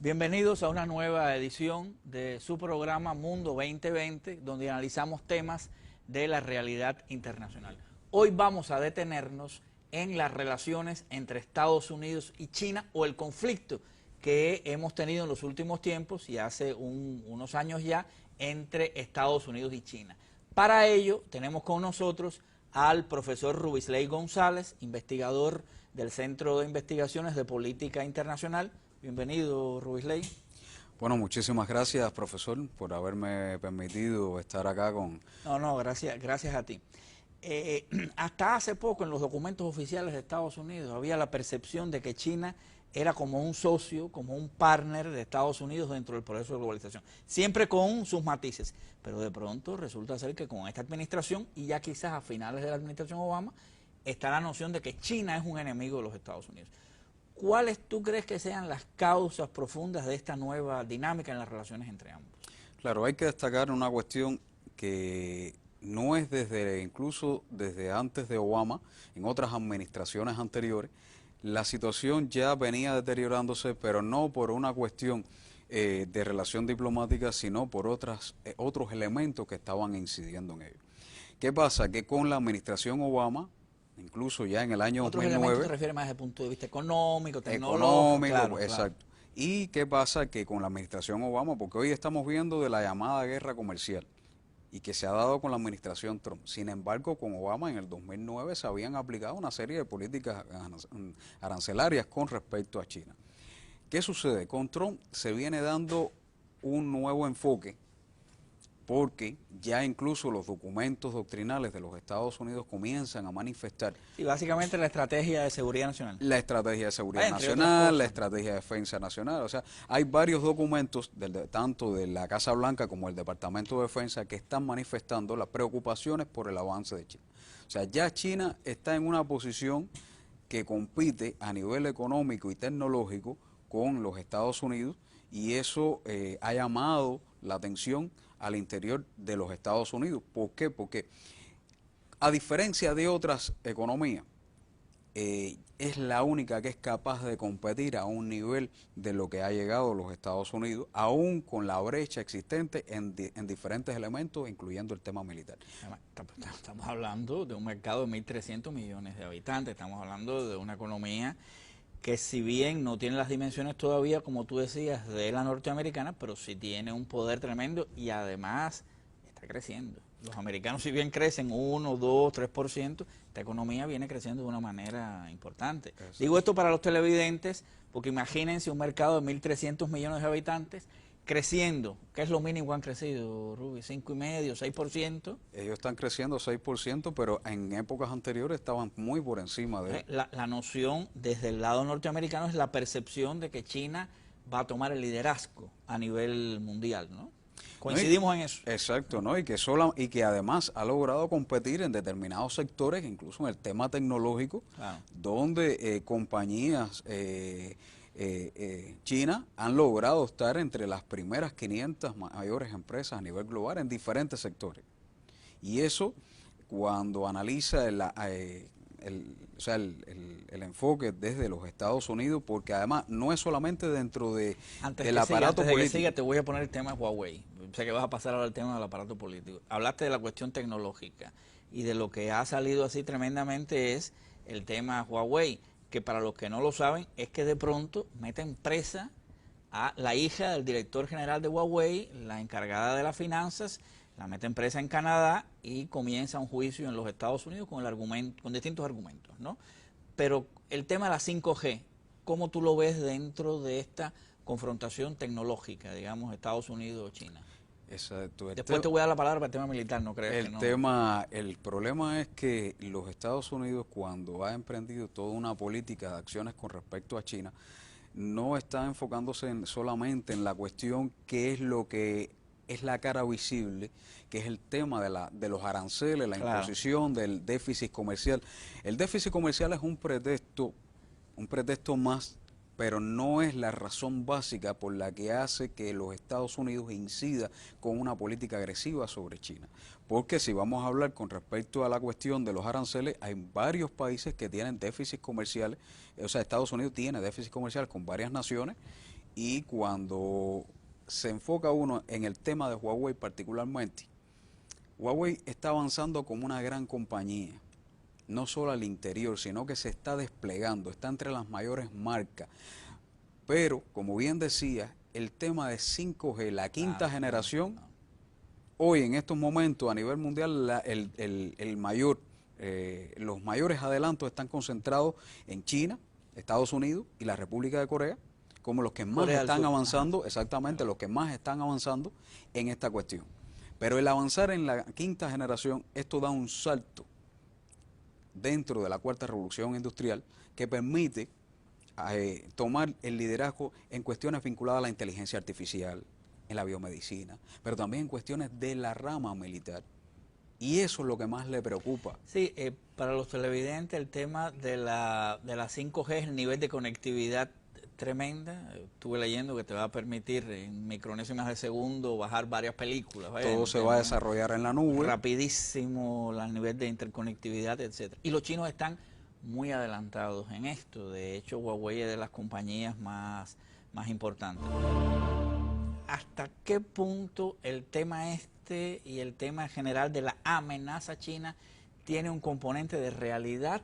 Bienvenidos a una nueva edición de su programa Mundo 2020, donde analizamos temas de la realidad internacional. Hoy vamos a detenernos en las relaciones entre Estados Unidos y China, o el conflicto que hemos tenido en los últimos tiempos y hace unos años ya entre Estados Unidos y China. Para ello tenemos con nosotros al profesor Rubisley González, investigador del Centro de Investigaciones de Política Internacional. Bienvenido, Rubisley. Bueno, muchísimas gracias, profesor, por haberme permitido estar acá con... No, gracias a ti. Hasta hace poco en los documentos oficiales de Estados Unidos había la percepción de que China era como un socio, como un partner de Estados Unidos dentro del proceso de globalización, siempre con sus matices, pero de pronto resulta ser que con esta administración, y ya quizás a finales de la administración Obama, está la noción de que China es un enemigo de los Estados Unidos. ¿Cuáles tú crees que sean las causas profundas de esta nueva dinámica en las relaciones entre ambos? Claro, hay que destacar una cuestión que no es incluso desde antes de Obama, en otras administraciones anteriores, la situación ya venía deteriorándose, pero no por una cuestión de relación diplomática, sino por otros elementos que estaban incidiendo en ello. ¿Qué pasa? Que con la administración Obama, incluso ya en el año 2009... ¿Otros elementos te refieres más desde el punto de vista económico, tecnológico? Claro, exacto. Claro. ¿Y qué pasa? Que con la administración Obama, porque hoy estamos viendo de la llamada guerra comercial, y que se ha dado con la administración Trump. Sin embargo, con Obama en el 2009 se habían aplicado una serie de políticas arancelarias con respecto a China. ¿Qué sucede? Con Trump se viene dando un nuevo enfoque, porque ya incluso los documentos doctrinales de los Estados Unidos comienzan a manifestar... Y básicamente la estrategia de seguridad nacional. La estrategia de seguridad nacional, la estrategia de defensa nacional. O sea, hay varios documentos, tanto de la Casa Blanca como el Departamento de Defensa, que están manifestando las preocupaciones por el avance de China. O sea, ya China está en una posición que compite a nivel económico y tecnológico con los Estados Unidos, y eso ha llamado la atención al interior de los Estados Unidos. ¿Por qué? Porque a diferencia de otras economías, es la única que es capaz de competir a un nivel de lo que ha llegado los Estados Unidos, aún con la brecha existente en diferentes elementos, incluyendo el tema militar. Estamos hablando de un mercado de 1.300 millones de habitantes, estamos hablando de una economía que, si bien no tiene las dimensiones todavía, como tú decías, de la norteamericana, pero sí tiene un poder tremendo y además está creciendo. Los americanos, si bien crecen 1, 2, 3%, esta economía viene creciendo de una manera importante. Eso. Digo esto para los televidentes, porque imagínense un mercado de 1.300 millones de habitantes creciendo. ¿Qué es lo mínimo que han crecido, Rubi? ¿5,5%, 6%? Ellos están creciendo 6%, pero en épocas anteriores estaban muy por encima de... La noción desde el lado norteamericano es la percepción de que China va a tomar el liderazgo a nivel mundial, ¿no? Coincidimos en eso. Exacto, ¿no? Y que además ha logrado competir en determinados sectores, incluso en el tema tecnológico, claro, donde compañías China han logrado estar entre las primeras 500 mayores empresas a nivel global en diferentes sectores. Y eso, cuando analiza el enfoque desde los Estados Unidos, porque además no es solamente dentro del aparato político. Antes de que siga, te voy a poner el tema de Huawei. Sé que vas a pasar ahora al tema del aparato político. Hablaste de la cuestión tecnológica, y de lo que ha salido así tremendamente es el tema Huawei, que para los que no lo saben es que de pronto meten presa a la hija del director general de Huawei, la encargada de las finanzas, la meten presa en Canadá y comienza un juicio en los Estados Unidos con distintos argumentos, ¿no? Pero el tema de la 5G, ¿cómo tú lo ves dentro de esta confrontación tecnológica, digamos, Estados Unidos-China? Exacto. Después te voy a dar la palabra para el tema militar, ¿no crees? El problema es que los Estados Unidos, cuando ha emprendido toda una política de acciones con respecto a China, no está enfocándose solamente en la cuestión que es lo que es la cara visible, que es el tema de los aranceles, la imposición del déficit comercial. El déficit comercial es un pretexto más, pero no es la razón básica por la que hace que los Estados Unidos incida con una política agresiva sobre China. Porque si vamos a hablar con respecto a la cuestión de los aranceles, hay varios países que tienen déficits comerciales, o sea, Estados Unidos tiene déficit comercial con varias naciones, Y cuando se enfoca uno en el tema de Huawei particularmente, Huawei está avanzando como una gran compañía, no solo al interior, sino que se está desplegando, está entre las mayores marcas. Pero, como bien decía, el tema de 5G, la quinta generación, hoy en estos momentos a nivel mundial los mayores adelantos están concentrados en China, Estados Unidos y la República de Corea, como los que más están avanzando, exactamente, los que más están avanzando en esta cuestión. Pero el avanzar en la quinta generación, esto da un salto dentro de la cuarta revolución industrial que permite tomar el liderazgo en cuestiones vinculadas a la inteligencia artificial, en la biomedicina, pero también en cuestiones de la rama militar. Y eso es lo que más le preocupa. Sí, para los televidentes el tema de la 5G es el nivel de conectividad tremenda. Estuve leyendo que te va a permitir en micronésimas de segundo bajar varias películas. Todo se va a desarrollar en la nube. Rapidísimo el nivel de interconectividad, etcétera. Y los chinos están muy adelantados en esto. De hecho, Huawei es de las compañías más importantes. ¿Hasta qué punto el tema y el tema general de la amenaza china tiene un componente de realidad,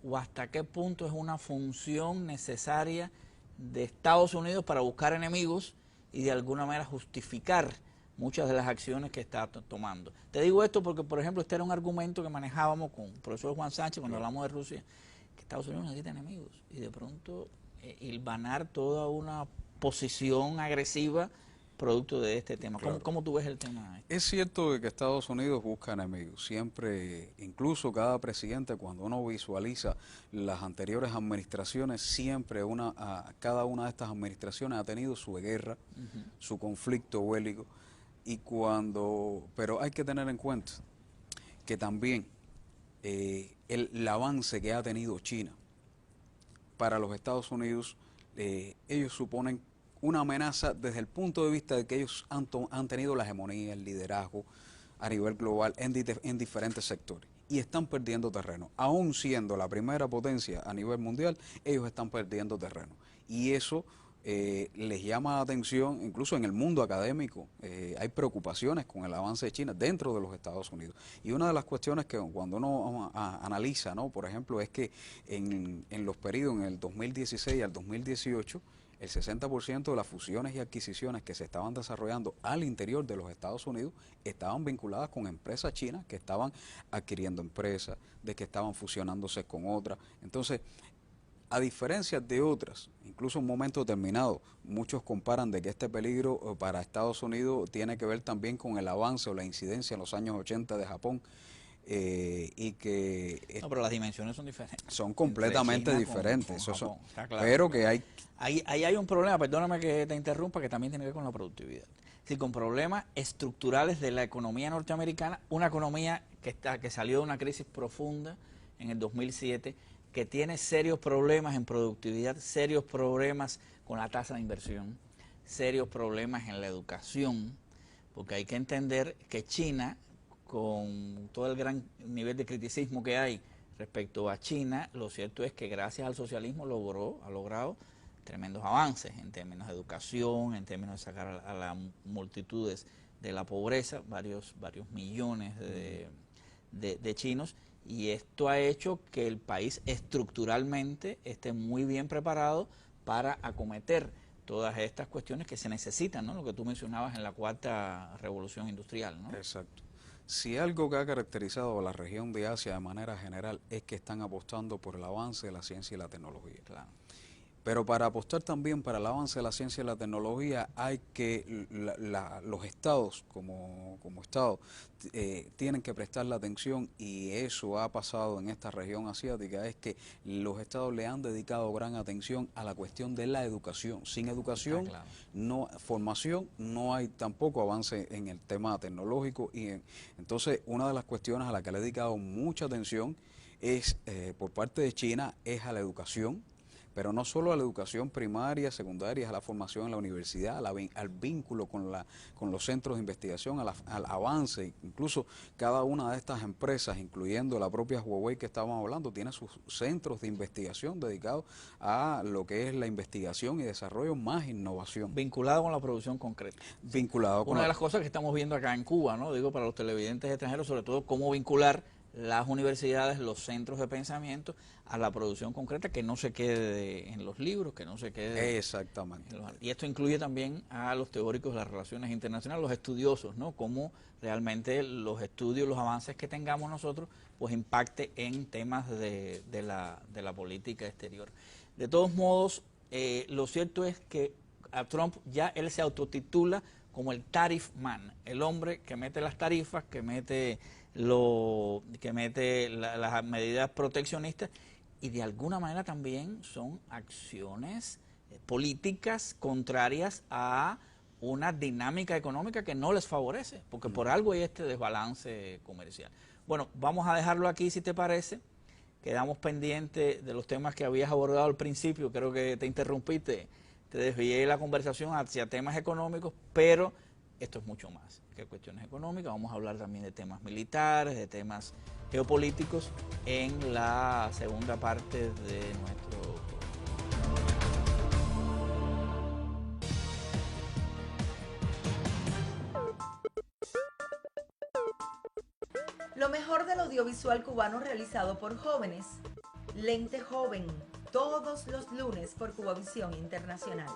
o hasta qué punto es una función necesaria de Estados Unidos para buscar enemigos y de alguna manera justificar muchas de las acciones que está tomando? Te digo esto porque, por ejemplo, este era un argumento que manejábamos con el profesor Juan Sánchez cuando hablamos de Rusia, que Estados Unidos necesita enemigos, y de pronto hilvanar toda una posición agresiva producto de este tema. Claro. ¿Cómo tú ves el tema? Es cierto que Estados Unidos busca enemigos. Siempre, incluso cada presidente, cuando uno visualiza las anteriores administraciones, siempre cada una de estas administraciones ha tenido su guerra, su conflicto bélico. Pero hay que tener en cuenta que también el avance que ha tenido China para los Estados Unidos, ellos suponen una amenaza desde el punto de vista de que ellos han tenido la hegemonía, el liderazgo a nivel global en diferentes sectores y están perdiendo terreno. Aún siendo la primera potencia a nivel mundial, ellos están perdiendo terreno. Y eso les llama la atención, incluso en el mundo académico, hay preocupaciones con el avance de China dentro de los Estados Unidos. Y una de las cuestiones que cuando uno analiza, ¿no?, por ejemplo, es que en los periodos, en el 2016 al 2018, el 60% de las fusiones y adquisiciones que se estaban desarrollando al interior de los Estados Unidos estaban vinculadas con empresas chinas que estaban adquiriendo empresas, de que estaban fusionándose con otras. Entonces, a diferencia de otras, incluso en un momento determinado, muchos comparan de que este peligro para Estados Unidos tiene que ver también con el avance o la incidencia en los años 80 de Japón. Y que no, pero las dimensiones son diferentes. Son completamente diferentes. Con Japón, está claro. Pero que hay... Ahí hay un problema, perdóname que te interrumpa, que también tiene que ver con la productividad. Sí, con problemas estructurales de la economía norteamericana, una economía que salió de una crisis profunda en el 2007, que tiene serios problemas en productividad, serios problemas con la tasa de inversión, serios problemas en la educación, porque hay que entender que China, con todo el gran nivel de criticismo que hay respecto a China, lo cierto es que gracias al socialismo ha logrado tremendos avances en términos de educación, en términos de sacar a las multitudes de la pobreza, varios millones de chinos, y esto ha hecho que el país estructuralmente esté muy bien preparado para acometer todas estas cuestiones que se necesitan, ¿no? Lo que tú mencionabas en la cuarta revolución industrial, ¿no? Exacto. Si algo que ha caracterizado a la región de Asia de manera general es que están apostando por el avance de la ciencia y la tecnología. Claro. Pero para apostar también para el avance de la ciencia y la tecnología hay que los estados como estados tienen que prestarle atención, y eso ha pasado en esta región asiática, es que los estados le han dedicado gran atención a la cuestión de la educación. Sin educación, formación, no hay tampoco avance en el tema tecnológico. Entonces, una de las cuestiones a la que le he dedicado mucha atención es por parte de China es a la educación, pero no solo a la educación primaria, secundaria, a la formación en la universidad, al vínculo con los centros de investigación, al avance. Incluso cada una de estas empresas, incluyendo la propia Huawei que estábamos hablando, tiene sus centros de investigación dedicados a lo que es la investigación y desarrollo más innovación. Vinculado con la producción concreta. Vinculado con una de las cosas que estamos viendo acá en Cuba, ¿no? Digo, para los televidentes extranjeros, sobre todo, cómo vincular las universidades, los centros de pensamiento a la producción concreta, que no se quede en los libros, que no se quede... Exactamente. Y esto incluye también a los teóricos de las relaciones internacionales, los estudiosos, ¿no? Cómo realmente los estudios, los avances que tengamos nosotros, pues impacte en temas de la política exterior. De todos modos, lo cierto es que a Trump ya él se autotitula como el tariff man, el hombre que mete las tarifas, que mete las medidas proteccionistas, y de alguna manera también son acciones políticas contrarias a una dinámica económica que no les favorece, porque por algo hay este desbalance comercial. Bueno, vamos a dejarlo aquí si te parece. Quedamos pendientes de los temas que habías abordado al principio, creo que te interrumpiste, te desvié la conversación hacia temas económicos, pero esto es mucho más que cuestiones económicas. Vamos a hablar también de temas militares, de temas geopolíticos en la segunda parte de nuestro Lo mejor del audiovisual cubano realizado por jóvenes. Lente Joven, todos los lunes por Cubavisión Internacional.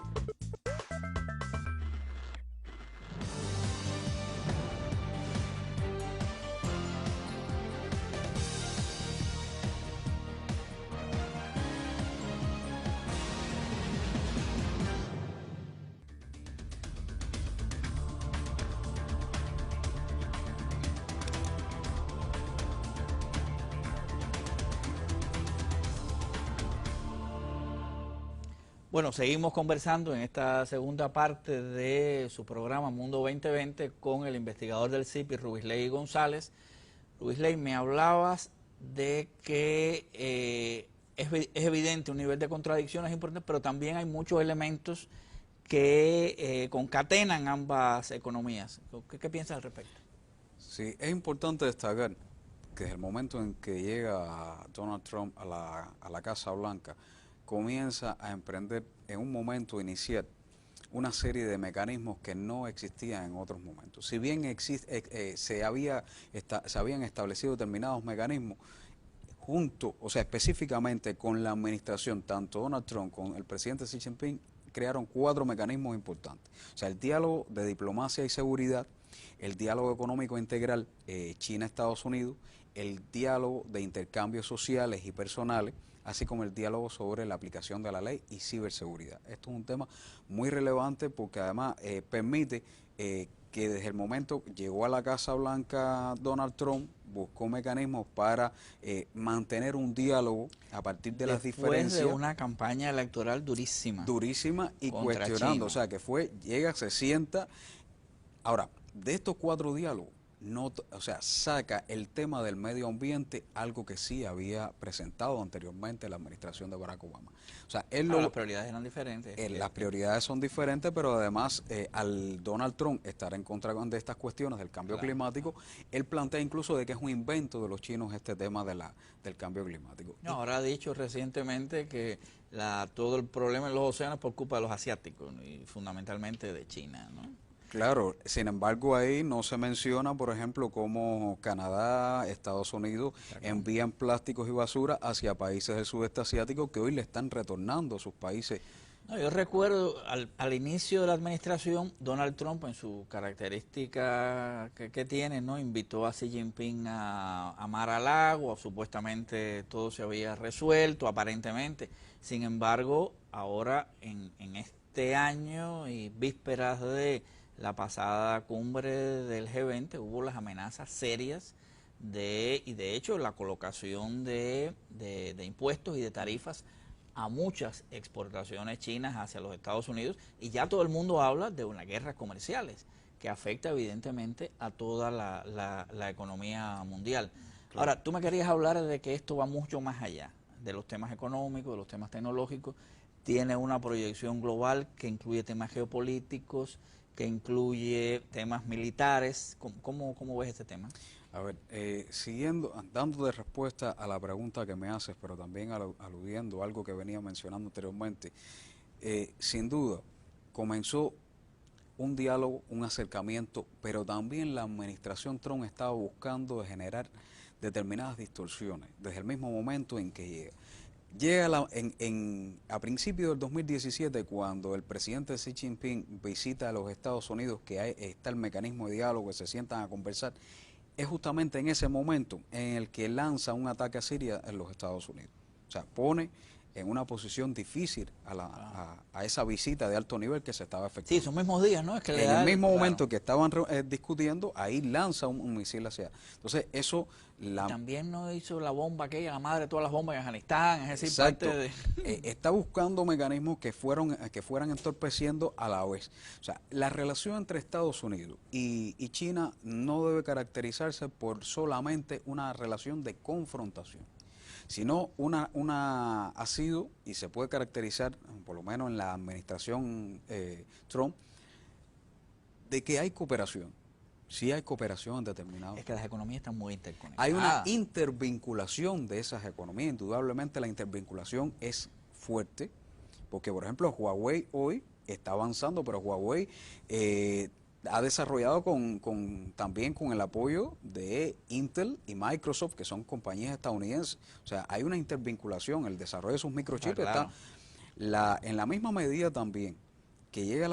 Bueno, seguimos conversando en esta segunda parte de su programa Mundo 2020 con el investigador del CIPI, Rubisley González. Rubisley, me hablabas de que es evidente un nivel de contradicciones importante, pero también hay muchos elementos que concatenan ambas economías. ¿Qué piensas al respecto? Sí, es importante destacar que desde el momento en que llega Donald Trump a la Casa Blanca, comienza a emprender en un momento inicial una serie de mecanismos que no existían en otros momentos. Si bien se habían establecido determinados mecanismos, específicamente con la administración, tanto Donald Trump como el presidente Xi Jinping, crearon 4 mecanismos importantes. O sea, el diálogo de diplomacia y seguridad, el diálogo económico integral China-Estados Unidos, el diálogo de intercambios sociales y personales, así como el diálogo sobre la aplicación de la ley y ciberseguridad. Esto es un tema muy relevante porque además permite que desde el momento llegó a la Casa Blanca Donald Trump, buscó mecanismos para mantener un diálogo a partir de las diferencias. Después de una campaña electoral durísima. Durísima y cuestionando, China. o sea, que llega, se sienta. Ahora, de estos 4 diálogos, saca el tema del medio ambiente, algo que sí había presentado anteriormente la administración de Barack Obama. O sea, las prioridades eran diferentes. Las prioridades son diferentes, pero además al Donald Trump estar en contra de estas cuestiones del cambio climático, él plantea incluso de que es un invento de los chinos este tema del cambio climático. No, ahora ha dicho recientemente que todo el problema en los océanos por culpa de los asiáticos, ¿no? Y fundamentalmente de China, ¿no? Claro, sin embargo ahí no se menciona, por ejemplo, cómo Canadá, Estados Unidos envían plásticos y basura hacia países del sudeste asiático que hoy le están retornando a sus países. No, yo recuerdo al inicio de la administración, Donald Trump en su característica que tiene, ¿no? Invitó a Xi Jinping a Mar-a-Lago, supuestamente todo se había resuelto, aparentemente. Sin embargo, ahora en este año y vísperas de la pasada cumbre del G20 hubo las amenazas serias y de hecho la colocación de impuestos y de tarifas a muchas exportaciones chinas hacia los Estados Unidos, y ya todo el mundo habla de una guerra comerciales que afecta evidentemente a toda la economía mundial. Claro. Ahora, tú me querías hablar de que esto va mucho más allá de los temas económicos, de los temas tecnológicos, tiene una proyección global que incluye temas geopolíticos, que incluye temas militares. ¿Cómo ves este tema? A ver, dando de respuesta a la pregunta que me haces, pero también aludiendo a algo que venía mencionando anteriormente, sin duda, comenzó un diálogo, un acercamiento, pero también la administración Trump estaba buscando generar determinadas distorsiones, desde el mismo momento en que llega a principios del 2017, cuando el presidente Xi Jinping visita a los Estados Unidos, que está el mecanismo de diálogo, que se sientan a conversar, es justamente en ese momento en el que lanza un ataque a Siria en los Estados Unidos. O sea, pone en una posición difícil a esa visita de alto nivel que se estaba efectuando. Sí, esos mismos días, ¿no? Es que en el mismo momento que estaban discutiendo, ahí lanza un misil hacia. Entonces, eso... También no hizo la bomba aquella, la madre de todas las bombas en Afganistán, es decir, exacto, parte de... está buscando mecanismos que fueran entorpeciendo a la vez. O sea, la relación entre Estados Unidos y China no debe caracterizarse por solamente una relación de confrontación, sino ha sido, y se puede caracterizar, por lo menos en la administración Trump, de que hay cooperación. Sí hay cooperación en determinados. Es que las economías están muy interconectadas. Hay una intervinculación de esas economías. Indudablemente la intervinculación es fuerte, porque por ejemplo Huawei hoy está avanzando, pero Huawei ha desarrollado también con el apoyo de Intel y Microsoft, que son compañías estadounidenses. O sea, hay una intervinculación, el desarrollo de sus microchips claro. está en la misma medida también que llega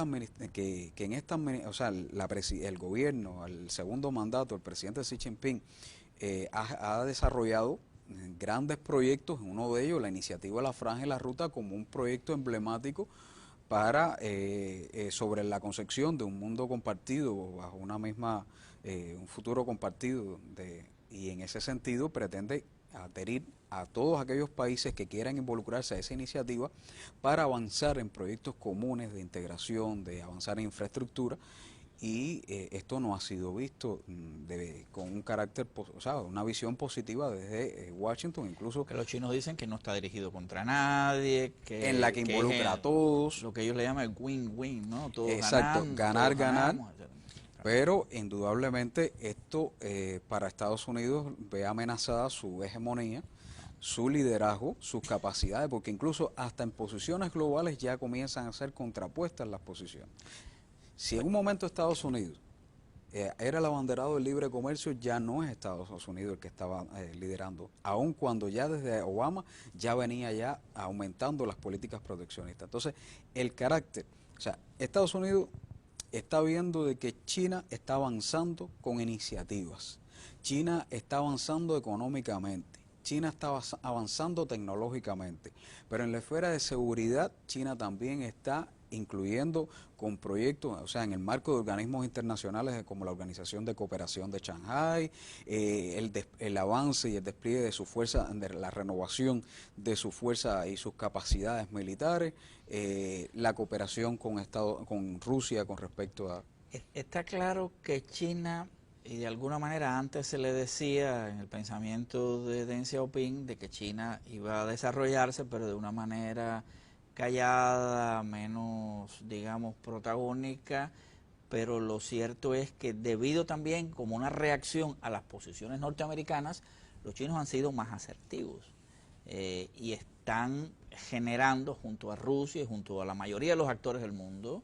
que en esta, o sea, el gobierno, el segundo mandato, el presidente Xi Jinping ha desarrollado grandes proyectos, uno de ellos la iniciativa de la Franja y la Ruta como un proyecto emblemático para sobre la concepción de un mundo compartido bajo una misma un futuro compartido y en ese sentido pretende adherir a todos aquellos países que quieran involucrarse a esa iniciativa para avanzar en proyectos comunes de integración, de avanzar en infraestructura, y esto no ha sido visto con un carácter, o sea, una visión positiva desde Washington, incluso que los chinos dicen que no está dirigido contra nadie, en la que involucra a todos, lo que ellos le llaman el win-win, ¿no? Todos exacto, ganan, ganar. Ganamos, pero indudablemente esto para Estados Unidos ve amenazada su hegemonía, su liderazgo, sus capacidades, porque incluso hasta en posiciones globales ya comienzan a ser contrapuestas las posiciones. Si en un momento Estados Unidos era el abanderado del libre comercio, ya no es Estados Unidos el que estaba liderando, aun cuando ya desde Obama ya venía ya aumentando las políticas proteccionistas. Entonces, el carácter, o sea, Estados Unidos está viendo de que China está avanzando con iniciativas, China está avanzando económicamente, China está avanzando tecnológicamente, pero en la esfera de seguridad China también está incluyendo con proyectos, o sea, en el marco de organismos internacionales como la Organización de Cooperación de Shanghái, el avance y el despliegue de su fuerza, de la renovación de su fuerza y sus capacidades militares, la cooperación con Rusia con respecto a... Está claro que China, y de alguna manera antes se le decía en el pensamiento de Deng Xiaoping de que China iba a desarrollarse, pero de una manera callada, menos, digamos, protagónica, pero lo cierto es que debido también como una reacción a las posiciones norteamericanas, los chinos han sido más asertivos y están generando junto a Rusia y junto a la mayoría de los actores del mundo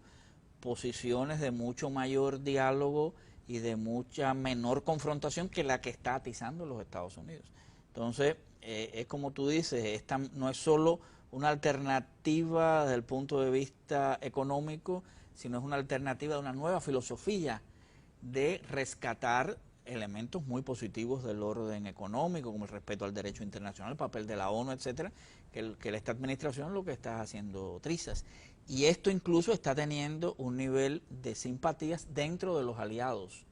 posiciones de mucho mayor diálogo y de mucha menor confrontación que la que está atizando los Estados Unidos. Entonces, es como tú dices, esta no es solo una alternativa desde el punto de vista económico, sino es una alternativa de una nueva filosofía de rescatar elementos muy positivos del orden económico, como el respeto al derecho internacional, el papel de la ONU, etcétera, que esta administración lo que está haciendo trizas. Y esto incluso está teniendo un nivel de simpatías dentro de los aliados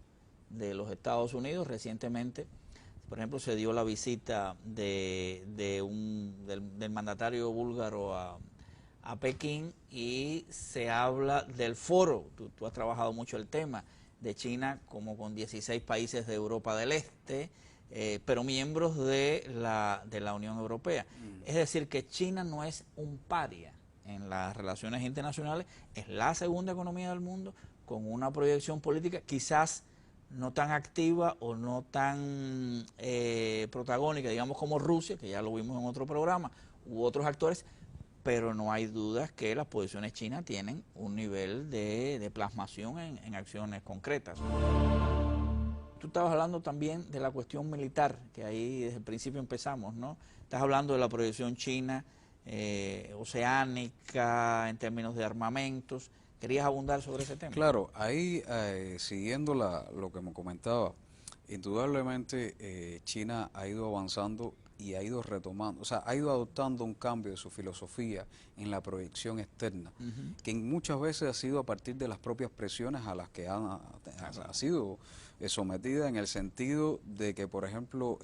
de los Estados Unidos. Recientemente, por ejemplo, se dio la visita del mandatario búlgaro a Pekín y se habla del foro, tú has trabajado mucho el tema, de China como con 16 países de Europa del Este, pero miembros de la Unión Europea. Es decir, que China no es un paria en las relaciones internacionales, es la segunda economía del mundo, con una proyección política quizás no tan activa o no tan protagónica, digamos, como Rusia, que ya lo vimos en otro programa, u otros actores, pero no hay dudas que las posiciones chinas tienen un nivel de plasmación en acciones concretas. Tú estabas hablando también de la cuestión militar, que ahí desde el principio empezamos, ¿no? Estás hablando de la proyección china oceánica en términos de armamentos. ¿Querías abundar sobre ese tema? Claro, ahí siguiendo lo que me comentaba, indudablemente China ha ido avanzando y ha ido retomando, o sea, ha ido adoptando un cambio de su filosofía en la proyección externa, que muchas veces ha sido a partir de las propias presiones a las que ha sido sometida, en el sentido de que, por ejemplo,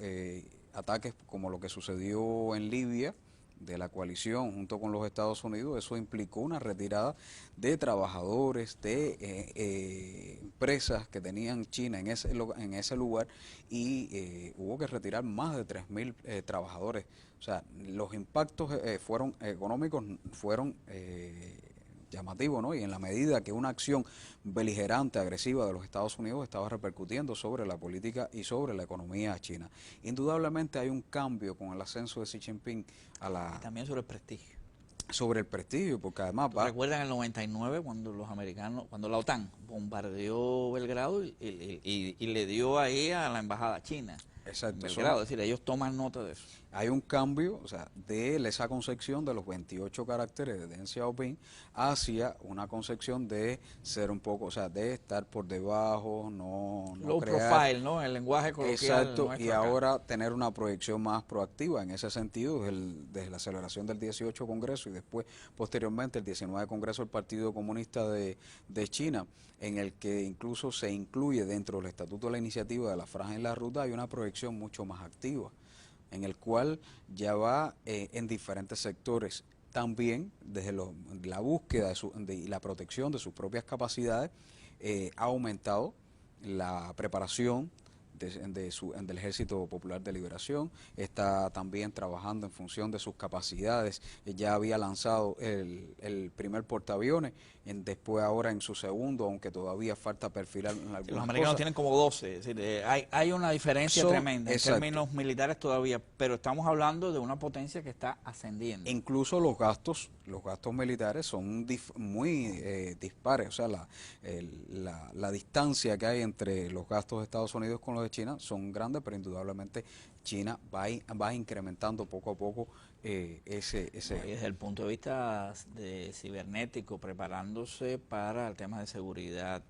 ataques como lo que sucedió en Libia, de la coalición junto con los Estados Unidos, eso implicó una retirada de trabajadores, de empresas que tenían China en ese lugar, y hubo que retirar más de 3.000 trabajadores. O sea, los impactos económicos fueron llamativo, ¿no? Y en la medida que una acción beligerante, agresiva de los Estados Unidos estaba repercutiendo sobre la política y sobre la economía china. Indudablemente hay un cambio con el ascenso de Xi Jinping a la... También sobre el prestigio. Sobre el prestigio, porque además... ¿Recuerdan el 99 cuando los americanos, cuando la OTAN bombardeó Belgrado y le dio ahí a la embajada china? Exacto. Belgrado, es decir, ellos toman nota de eso. Hay un cambio, o sea, de esa concepción de los 28 caracteres de Deng Xiaoping hacia una concepción de ser un poco, o sea, de estar por debajo, no low crear, profile, ¿no? El lenguaje coloquial. Exacto, y ahora tener una proyección más proactiva en ese sentido desde la celebración del 18 Congreso y después, posteriormente, el 19 Congreso del Partido Comunista de China, en el que incluso se incluye dentro del Estatuto de la Iniciativa de la Franja y la Ruta, hay una proyección mucho más activa, en el cual ya va en diferentes sectores, también desde la búsqueda y la protección de sus propias capacidades, ha aumentado la preparación del Ejército Popular de Liberación, está también trabajando en función de sus capacidades, ya había lanzado el primer portaaviones, después ahora en su segundo, aunque todavía falta perfilar en algunas los americanos cosas. Tienen como 12, es decir, hay una diferencia tremenda en términos militares todavía, pero estamos hablando de una potencia que está ascendiendo. Incluso los gastos militares son muy dispares, o sea, la distancia que hay entre los gastos de Estados Unidos con los de China son grandes, pero indudablemente China va incrementando poco a poco ese... Y desde el punto de vista cibernético, preparándose para el tema de seguridad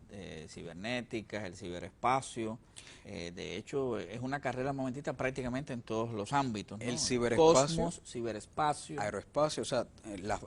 cibernética, el ciberespacio. De hecho, es una carrera momentita prácticamente en todos los ámbitos, ¿no? El ciberespacio, cosmos, ciberespacio, aeroespacio, o sea,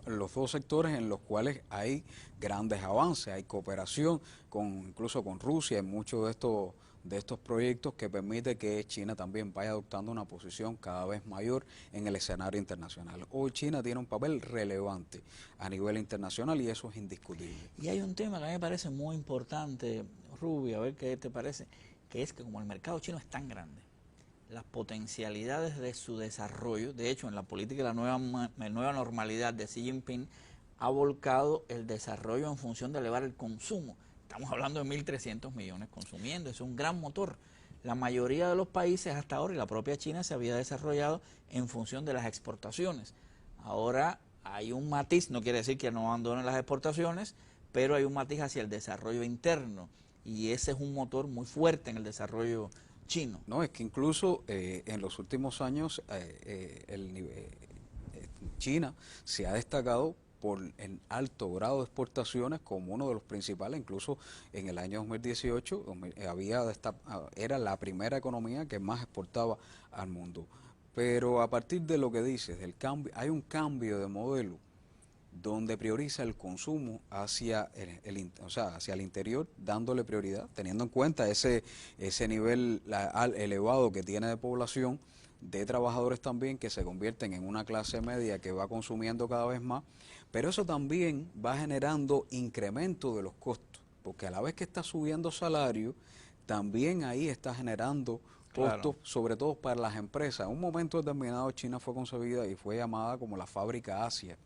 los dos sectores en los cuales hay grandes avances, hay cooperación incluso con Rusia en muchos de estos proyectos que permite que China también vaya adoptando una posición cada vez mayor en el escenario internacional. Hoy China tiene un papel relevante a nivel internacional y eso es indiscutible. Y hay un tema que a mí me parece muy importante, Rubi, a ver qué te parece, que es que como el mercado chino es tan grande, las potencialidades de su desarrollo, de hecho en la política de la nueva normalidad de Xi Jinping, ha volcado el desarrollo en función de elevar el consumo. Estamos hablando de 1.300 millones consumiendo, es un gran motor. La mayoría de los países hasta ahora, y la propia China, se había desarrollado en función de las exportaciones. Ahora hay un matiz, no quiere decir que no abandonen las exportaciones, pero hay un matiz hacia el desarrollo interno, y ese es un motor muy fuerte en el desarrollo chino. No, es que incluso en los últimos años China se ha destacado por el alto grado de exportaciones como uno de los principales. Incluso en el año 2018 era la primera economía que más exportaba al mundo. Pero a partir de lo que dices, del cambio, hay un cambio de modelo donde prioriza el consumo hacia hacia el interior, dándole prioridad, teniendo en cuenta ese nivel elevado que tiene de población, de trabajadores también que se convierten en una clase media que va consumiendo cada vez más, pero eso también va generando incremento de los costos, porque a la vez que está subiendo salario, también ahí está generando costos, sobre todo para las empresas. En un momento determinado China fue concebida y fue llamada como la fábrica Asia.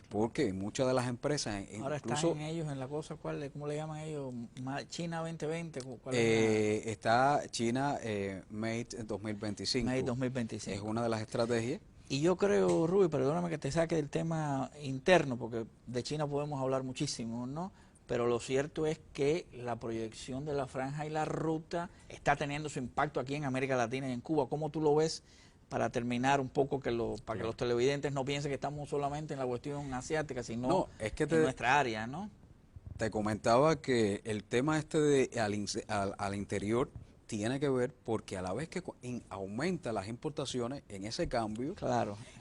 Porque muchas de las empresas, ahora incluso están ellos en la cosa, ¿cómo le llaman ellos? China 2020, ¿cuál está China Made 2025. Made 2025. Es una de las estrategias. Y yo creo, Rubí, perdóname que te saque del tema interno, porque de China podemos hablar muchísimo, ¿no? Pero lo cierto es que la proyección de la franja y la ruta está teniendo su impacto aquí en América Latina y en Cuba. ¿Cómo tú lo ves? Para terminar un poco, para que los televidentes no piensen que estamos solamente en la cuestión asiática, sino en nuestra área, ¿no? Te comentaba que el tema de al interior tiene que ver porque a la vez que aumenta las importaciones, en ese cambio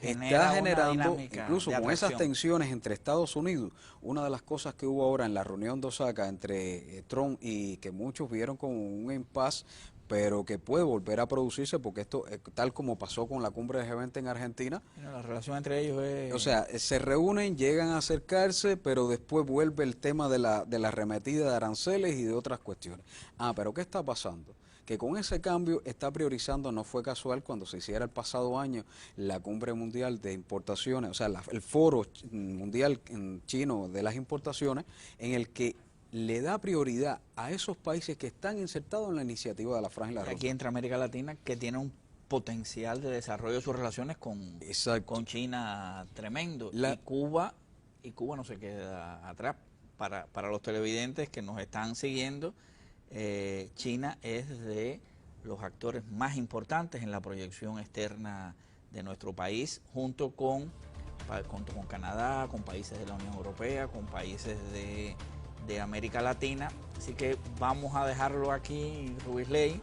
está generando, incluso con esas tensiones entre Estados Unidos, una de las cosas que hubo ahora en la reunión de Osaka entre Trump y que muchos vieron como un impasse, pero que puede volver a producirse porque esto, tal como pasó con la cumbre de G20 en Argentina. La relación entre ellos es... O sea, se reúnen, llegan a acercarse, pero después vuelve el tema de la arremetida de aranceles y de otras cuestiones. Pero ¿qué está pasando? Que con ese cambio está priorizando, no fue casual cuando se hiciera el pasado año la cumbre mundial de importaciones, o sea, el foro mundial chino de las importaciones, en el que le da prioridad a esos países que están insertados en la iniciativa de la franja y la ruta. Aquí entra América Latina, que tiene un potencial de desarrollo de sus relaciones con China tremendo. Y Cuba no se queda atrás. Para los televidentes que nos están siguiendo, China es de los actores más importantes en la proyección externa de nuestro país, junto con Canadá, con países de la Unión Europea, con países de América Latina. Así que vamos a dejarlo aquí, Rubisley,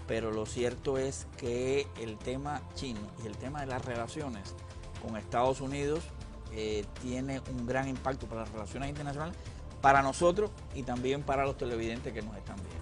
pero lo cierto es que el tema chino y el tema de las relaciones con Estados Unidos tiene un gran impacto para las relaciones internacionales, para nosotros y también para los televidentes que nos están viendo.